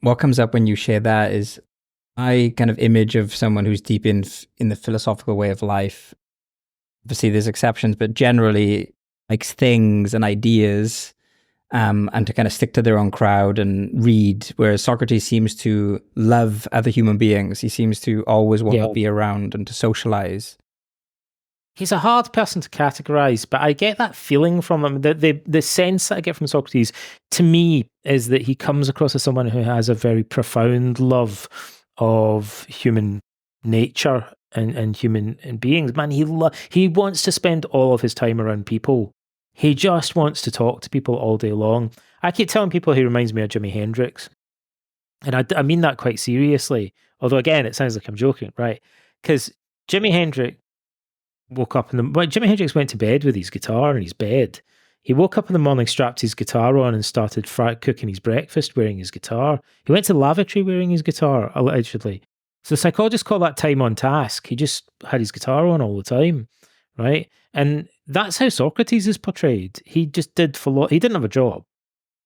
what comes up when you share that is my kind of image of someone who's deep in the philosophical way of life. Obviously, there's exceptions, but generally likes things and ideas, and to kind of stick to their own crowd and read. Whereas Socrates seems to love other human beings. He seems to always want to be around and to socialize. He's a hard person to categorize, but I get that feeling from him. The sense that I get from Socrates, to me, is that he comes across as someone who has a very profound love of human nature and human beings. Man, he wants to spend all of his time around people. He just wants to talk to people all day long. I keep telling people he reminds me of Jimi Hendrix. And I mean that quite seriously. Although, again, it sounds like I'm joking, right? Because Jimi Hendrix Jimi Hendrix went to bed with his guitar in his bed. He woke up in the morning, strapped his guitar on, and started cooking his breakfast wearing his guitar. He went to the lavatory wearing his guitar, allegedly. So psychologists call that time on task. He just had his guitar on all the time, right? And that's how Socrates is portrayed. He just he didn't have a job,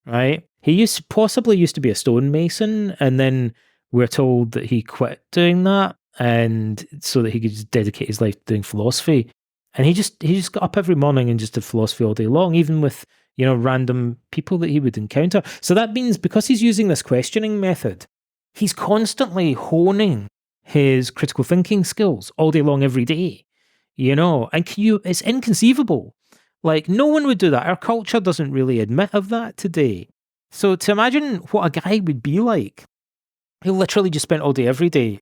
right? He possibly used to be a stonemason, and then we're told that he quit doing that, and so that he could just dedicate his life to doing philosophy. And he just got up every morning and just did philosophy all day long, even with, random people that he would encounter. So that means because he's using this questioning method, he's constantly honing his critical thinking skills all day long, every day, and it's inconceivable. Like, no one would do that. Our culture doesn't really admit of that today. So to imagine what a guy would be like, he literally just spent all day, every day.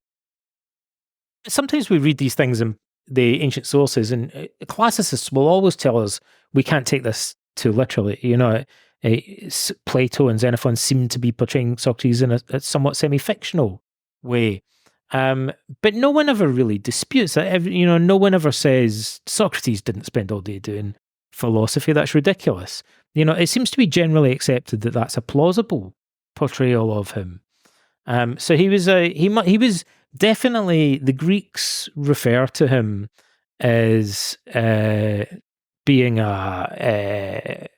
Sometimes we read these things in the ancient sources, and classicists will always tell us we can't take this too literally. Plato and Xenophon seem to be portraying Socrates in a somewhat semi-fictional way. But no one ever really disputes that. No one ever says Socrates didn't spend all day doing philosophy. That's ridiculous. It seems to be generally accepted that that's a plausible portrayal of him. So he was definitely, the Greeks refer to him as being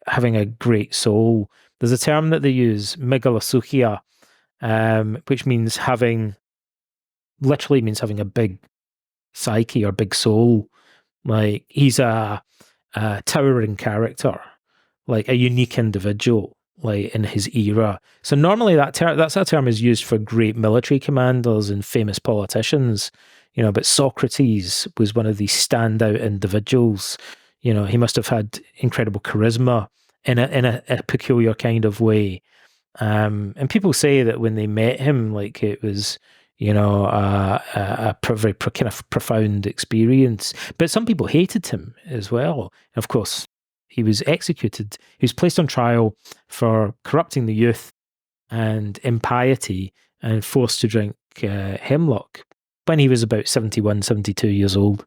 having a great soul. There's a term that they use, megalosouchia, which literally means having a big psyche or big soul. Like, he's a towering character, like a unique individual, like in his era. So normally that's a term is used for great military commanders and famous politicians, but Socrates was one of these standout individuals. He must have had incredible charisma in a peculiar kind of way. And people say that when they met him, like, it was, a very kind of profound experience. But some people hated him as well. And of course, he was executed. He was placed on trial for corrupting the youth and impiety, and forced to drink hemlock when he was about 71, 72 years old.